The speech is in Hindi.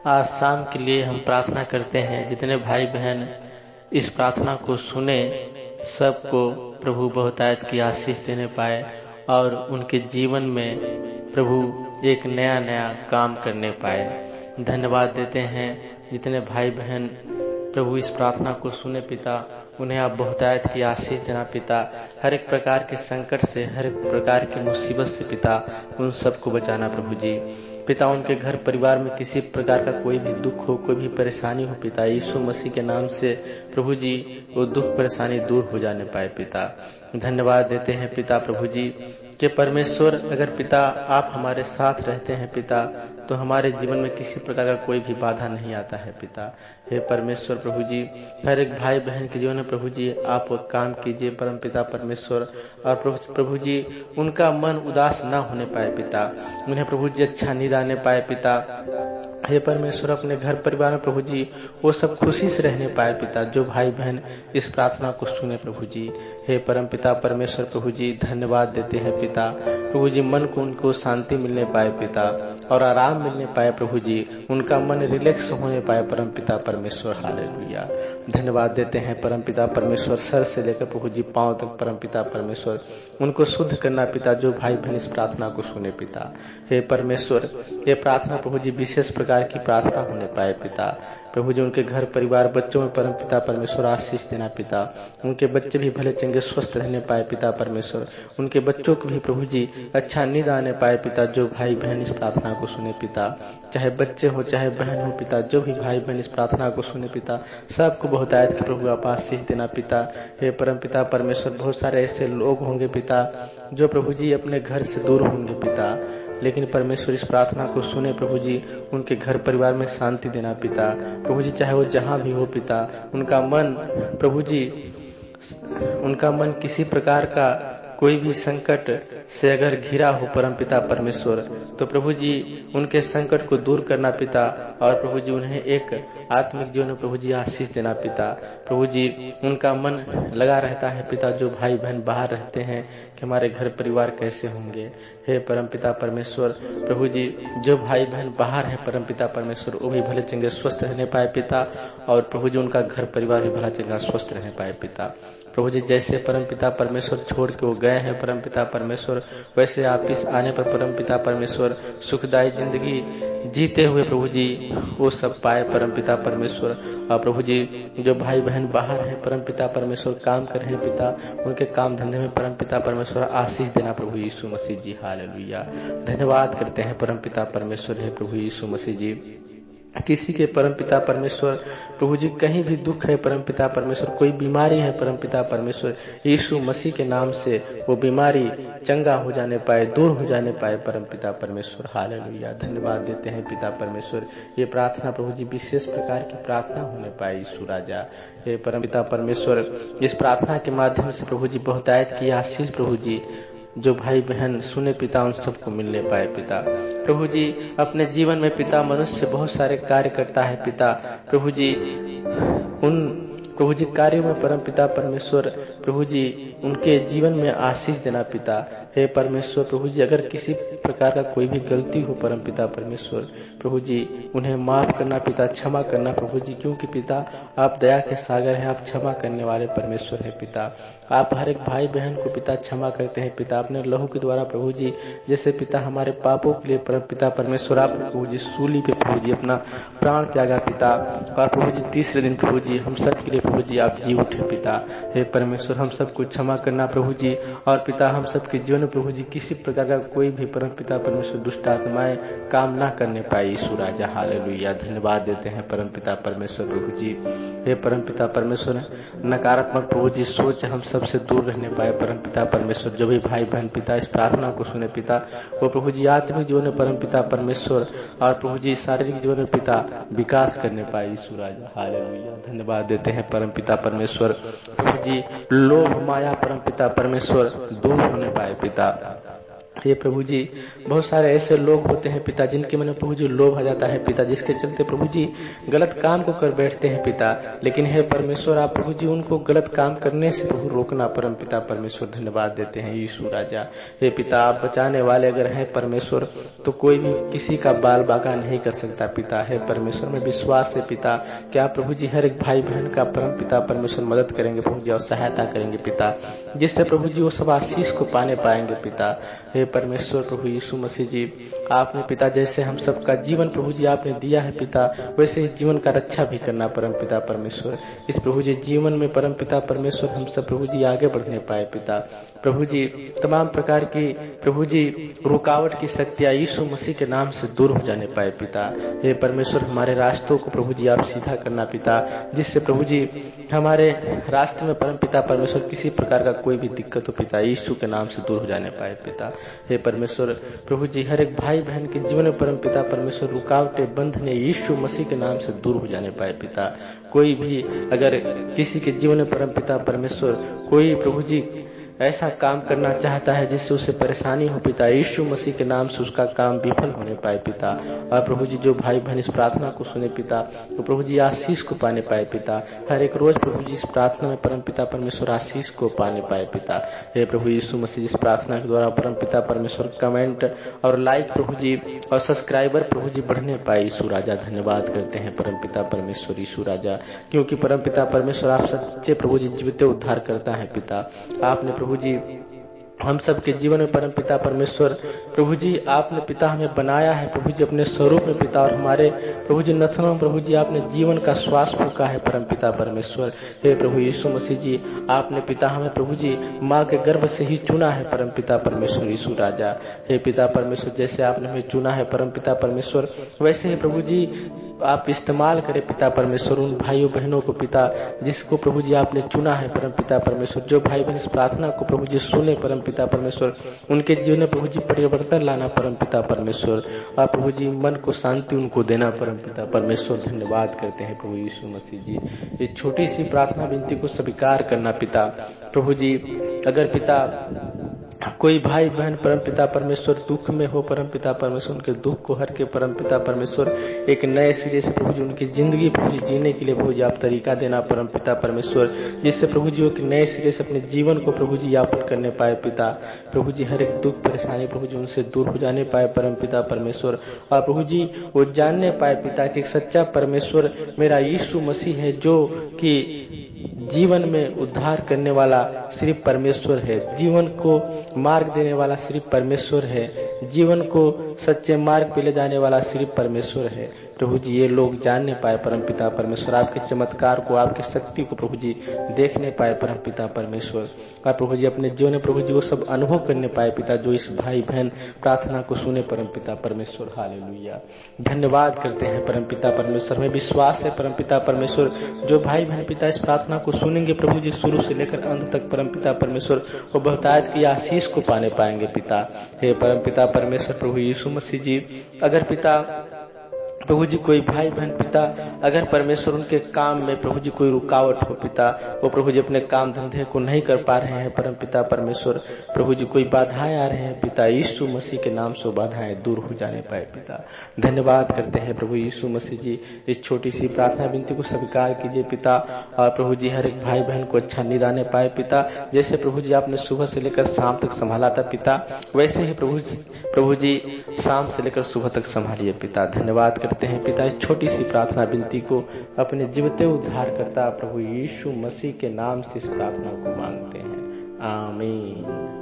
आज शाम के लिए हम प्रार्थना करते हैं। जितने भाई बहन इस प्रार्थना को सुने, सबको प्रभु बहुतायत की आशीष देने पाए और उनके जीवन में प्रभु एक नया नया काम करने पाए। धन्यवाद देते हैं जितने भाई बहन प्रभु इस प्रार्थना को सुने पिता, उन्हें आप बहुतायत की आशीष देना पिता। हर एक प्रकार के संकट से, हर एक प्रकार की मुसीबत से पिता उन सबको बचाना प्रभु जी। पिता उनके घर परिवार में किसी प्रकार का कोई भी दुख हो, कोई भी परेशानी हो पिता, यीशु मसीह के नाम से प्रभु जी वो दुख परेशानी दूर हो जाने पाए पिता। धन्यवाद देते हैं पिता प्रभु जी कि परमेश्वर अगर पिता आप हमारे साथ रहते हैं पिता, तो हमारे जीवन में किसी प्रकार का कोई भी बाधा नहीं आता है पिता। हे परमेश्वर प्रभु जी, हर एक भाई बहन के जीवन में प्रभु जी आप काम कीजिए परम पिता परमेश्वर। और प्रभु जी उनका मन उदास ना होने पाए पिता, उन्हें प्रभु जी अच्छा नींद आने पाए पिता। हे परमेश्वर अपने घर परिवार में प्रभु जी वो सब खुशी से रहने पाए पिता, जो भाई बहन इस प्रार्थना को सुने प्रभु जी। हे परम पिता परमेश्वर प्रभु जी धन्यवाद देते हैं पिता, प्रभु जी मन को उनको शांति मिलने पाए पिता और आराम मिलने पाए प्रभु जी, उनका मन रिलैक्स होने पाए परम पिता परमेश्वर। हालेलुया। धन्यवाद देते हैं परम पिता परमेश्वर, सर से लेकर प्रभु जी पांव तक परम पिता परमेश्वर उनको शुद्ध करना पिता, जो भाई बहन इस प्रार्थना को सुने पिता। हे परमेश्वर ये प्रार्थना प्रभु जी विशेष प्रकार की प्रार्थना होने पाए पिता। प्रभु जी उनके घर परिवार बच्चों में परम पिता परमेश्वर आशीष देना पिता, उनके बच्चे भी भले चंगे स्वस्थ रहने पाए पिता परमेश्वर, उनके बच्चों को भी प्रभु जी अच्छा नींद आने पाए पिता, जो भाई बहन इस प्रार्थना को सुने पिता। चाहे बच्चे हो चाहे बहन हो पिता, जो भी भाई बहन इस प्रार्थना को सुने पिता, सबको बहुतायत की प्रभु आप आशीष देना पिता। हे परम पिता परमेश्वर बहुत सारे ऐसे लोग होंगे पिता जो प्रभु जी अपने घर से दूर होंगे पिता, लेकिन परमेश्वर इस प्रार्थना को सुने प्रभु जी, उनके घर परिवार में शांति देना पिता। प्रभु जी चाहे वो जहां भी हो पिता, उनका मन प्रभु जी, उनका मन किसी प्रकार का कोई भी संकट से अगर घिरा हो परम पिता परमेश्वर, तो प्रभु जी उनके संकट को दूर करना पिता और प्रभु जी उन्हें एक आत्मिक जीवन में प्रभु जी आशीष देना पिता। प्रभु जी उनका मन लगा रहता है पिता, जो भाई बहन बाहर रहते हैं कि हमारे घर परिवार कैसे होंगे। हे परम पिता परमेश्वर प्रभु जी जो भाई बहन बाहर है परम पिता परमेश्वर, वो भी भले चंगे स्वस्थ रहने पाए पिता और प्रभु जी उनका घर परिवार भी भला चंगा स्वस्थ रहने पाए पिता। प्रभु जी जैसे परम पिता परमेश्वर छोड़ के वो गए हैं परम पिता परमेश्वर, वैसे आप इस आने पर परम पिता परमेश्वर सुखदायी जिंदगी जीते हुए प्रभु जी वो सब पाए परम पिता परमेश्वर। और प्रभु जी जो भाई बहन बाहर हैं परम पिता परमेश्वर काम कर रहे हैं पिता, उनके काम धंधे में परम पिता परमेश्वर आशीष देना प्रभु यीशु मसीह जी। हालेलुया। धन्यवाद करते हैं परम पिता परमेश्वर है प्रभु यीशु मसीह जी। किसी के परम पिता परमेश्वर प्रभु जी कहीं भी दुख है परम पिता परमेश्वर, कोई बीमारी है परम पिता परमेश्वर, यीशु मसीह के नाम से वो बीमारी चंगा हो जाने पाए, दूर हो जाने पाए परम पिता परमेश्वर। हालेलुया। धन्यवाद देते हैं पिता परमेश्वर, ये प्रार्थना प्रभु जी विशेष प्रकार की प्रार्थना होने पाए यीशु राजा। हे परम पिता परमेश्वर इस प्रार्थना के माध्यम से प्रभु जी बहुतायत की आशीष प्रभु जी जो भाई बहन सुने पिता उन सबको मिलने पाए पिता। प्रभु जी अपने जीवन में पिता मनुष्य बहुत सारे कार्य करता है पिता, प्रभु जी उन प्रभु जी कार्यों में परम पिता परमेश्वर प्रभु जी उनके जीवन में आशीष देना पिता। हे परमेश्वर प्रभु जी अगर किसी प्रकार का कोई भी गलती हो परम पिता परमेश्वर प्रभु जी उन्हें माफ करना पिता, क्षमा करना प्रभु जी, क्योंकि पिता आप दया के सागर हैं, आप क्षमा करने वाले परमेश्वर है पिता। आप हर एक भाई बहन को पिता क्षमा करते हैं पिता, अपने लहू के द्वारा प्रभु जी जैसे पिता हमारे पापों के लिए परम पिता परमेश्वर आप प्रभु जी सूली पे प्रभु जी अपना प्राण त्यागा पिता, और प्रभु जी तीसरे दिन प्रभु जी हम सब के लिए प्रभु जी आप जी उठे पिता। हे परमेश्वर हम सबको क्षमा करना प्रभु जी, और पिता हम सबके जीवन में प्रभु जी किसी प्रकार का कोई भी परम पिता परमेश्वर दुष्ट आत्माएं काम ना करने पाए यीशु राजा। हालेलुया। धन्यवाद देते हैं परम पिता परमेश्वर प्रभु जी। हे परम पिता परमेश्वर नकारात्मक प्रभु जी सोच हम सबसे दूर रहने पाए परम पिता परमेश्वर, जो भी भाई बहन पिता इस प्रार्थना को सुने पिता, वो प्रभु जी आत्मिक जीवन में परम पिता परमेश्वर और प्रभु जी शारीरिक जीवन में पिता विकास करने पाए यीशु राजा। हालेलुया। धन्यवाद देते हैं परम पिता परमेश्वर प्रभु जी लोभ माया परम पिता परमेश्वर दूर होने पाए पिता। ये प्रभु जी बहुत सारे ऐसे लोग होते हैं पिता जिनके मन में प्रभु जी लोभ आ जाता है पिता, जिसके चलते प्रभु जी गलत काम को कर बैठते हैं पिता। लेकिन हे परमेश्वर आप प्रभु जी उनको गलत काम करने से प्रभु रोकना परम पिता परमेश्वर धन्यवाद देते हैं यीशु राजा। हे पिता आप बचाने वाले अगर हैं परमेश्वर तो कोई भी किसी का बाल बाका नहीं कर सकता पिता। हे परमेश्वर में विश्वास है पिता कि आप प्रभु जी हर एक भाई बहन का परम पिता परमेश्वर मदद करेंगे प्रभु जी और सहायता करेंगे पिता, जिससे प्रभु जी वो सब आशीष को पाने पाएंगे पिता। हे परमेश्वर प्रभु यीशु मसीह जी आपने पिता जैसे हम सबका जीवन प्रभु जी आपने दिया है पिता, वैसे ही जीवन का रक्षा भी करना परम पिता परमेश्वर। इस प्रभु जी जीवन में परम पिता परमेश्वर हम सब प्रभु जी आगे बढ़ने पाए पिता। प्रभु जी तमाम प्रकार की प्रभु जी रुकावट की शक्तियां यीशु मसीह के नाम से दूर हो जाने पाए पिता। हे परमेश्वर हमारे रास्तों को प्रभु जी आप सीधा करना पिता, जिससे प्रभु जी हमारे रास्ते में परम पिता परमेश्वर किसी प्रकार का कोई भी दिक्कत हो पिता यीशु के नाम से दूर हो जाने पाए पिता। हे परमेश्वर प्रभु जी हर एक भाई बहन के जीवन में परम पिता परमेश्वर रुकावटें बंधने यीशु मसीह के नाम से दूर हो जाने पाए पिता। कोई भी अगर किसी के जीवन में परम पिता परमेश्वर कोई प्रभु जी ऐसा काम करना चाहता है जिससे उसे परेशानी हो पिता, यीशु मसीह के नाम से उसका काम विफल होने पाए पिता। और प्रभु जी जो भाई बहन इस प्रार्थना को सुने पिता तो प्रभु जी आशीष को पाने पाए पिता। हर एक रोज प्रभु जी इस प्रार्थना में परम पिता परमेश्वर आशीष को पाने पाए पिता। हे प्रभु यीशु मसीह इस प्रार्थना के द्वारा परम पिता परमेश्वर कमेंट और लाइक प्रभु जी और सब्सक्राइबर प्रभु जी बढ़ने पाए यीशु राजा। धन्यवाद करते हैं परम पिता परमेश्वर यीशु राजा, क्योंकि परम पिता परमेश्वर आप सच्चे प्रभु जी जीवित उद्धार करता है पिता। आपने प्रभु जी हम सब के जीवन में परम पिता परमेश्वर प्रभु जी आपने पिता हमें बनाया है प्रभु जी अपने स्वरूप में पिता, और हमारे प्रभु जी नथनों में प्रभु जी आपने जीवन का श्वास फूंका है परम पिता परमेश्वर। हे प्रभु यीशु मसीह जी आपने पिता हमें प्रभु जी माँ के गर्भ से ही चुना है परम पिता परमेश्वर यीशु राजा। हे पिता परमेश्वर जैसे आपने हमें चुना है परम पिता परमेश्वर, वैसे ही प्रभु जी आप इस्तेमाल करें पिता परमेश्वर उन भाइयों बहनों को पिता जिसको प्रभु जी आपने चुना है परम पिता परमेश्वर। जो भाई बहन इस प्रार्थना को प्रभु जी सुने परम पिता परमेश्वर, उनके जीवन में प्रभु जी परिवर्तन लाना परम पिता परमेश्वर, और प्रभु जी मन को शांति उनको देना परम पिता परमेश्वर। धन्यवाद करते हैं प्रभु यीशु मसीह जी। ये छोटी सी प्रार्थना विनती को स्वीकार करना पिता। प्रभु जी अगर पिता कोई भाई बहन परम पिता परमेश्वर दुख में हो परम पिता परमेश्वर, उनके दुख को हर के परम पिता परमेश्वर एक नए सिरे से प्रभु जी उनकी जिंदगी प्रभु जी जीने के लिए प्रभु जी आप तरीका देना परम पिता परमेश्वर, जिससे प्रभु जी एक नए सिरे से अपने जीवन को प्रभु जी यापन करने पाए पिता। प्रभु जी हर एक दुख परेशानी प्रभु जी उनसे दूर हो जाने पाए परम पिता परमेश्वर, और प्रभु जी वो जानने पाए पिता कि एक सच्चा परमेश्वर मेरा यीशु मसीह है, जो कि जीवन में उद्धार करने वाला सिर्फ परमेश्वर है, जीवन को मार्ग देने वाला सिर्फ परमेश्वर है, जीवन को सच्चे मार्ग पे ले जाने वाला सिर्फ परमेश्वर है। प्रभु जी ये लोग जानने पाए परम पिता परमेश्वर, आपके चमत्कार को आपकी शक्ति को प्रभु जी देखने पाए परम पिता परमेश्वर, और प्रभु जी अपने जीवन में प्रभु जी वो सब अनुभव करने पाए पिता जो इस भाई बहन प्रार्थना को सुने परम पिता परमेश्वर। हालेलुया। धन्यवाद करते हैं परम पिता परमेश्वर। हमें विश्वास है परम पिता परमेश्वर जो भाई बहन पिता इस प्रार्थना को सुनेंगे प्रभु जी शुरू से लेकर अंत तक परम पिता परमेश्वर वो बहुतायत की आशीष को पाने पाएंगे पिता। हे परम पिता परमेश्वर प्रभु यीशु मसीह जी अगर पिता प्रभु जी कोई भाई बहन पिता अगर परमेश्वर उनके काम में प्रभु जी कोई रुकावट हो पिता, वो प्रभु जी अपने काम धंधे को नहीं कर पा रहे हैं परम पिता परमेश्वर, प्रभु जी कोई बाधाएं आ रहे हैं पिता, यीशु मसीह के नाम से बाधाएं दूर हो जाने पाए पिता। धन्यवाद करते हैं प्रभु यीशु मसीह जी। इस छोटी सी प्रार्थना विनती को स्वीकार कीजिए पिता, और प्रभु जी हर एक भाई बहन को अच्छा निराने पाए पिता। जैसे प्रभु जी आपने सुबह से लेकर शाम तक संभाला था पिता, वैसे ही प्रभु जी शाम से लेकर सुबह तक संभालिए पिता। धन्यवाद करते हैं पिता इस छोटी सी प्रार्थना विनती को अपने जीवते उद्धार करता प्रभु यीशु मसीह के नाम से इस प्रार्थना को मांगते हैं, आमीन।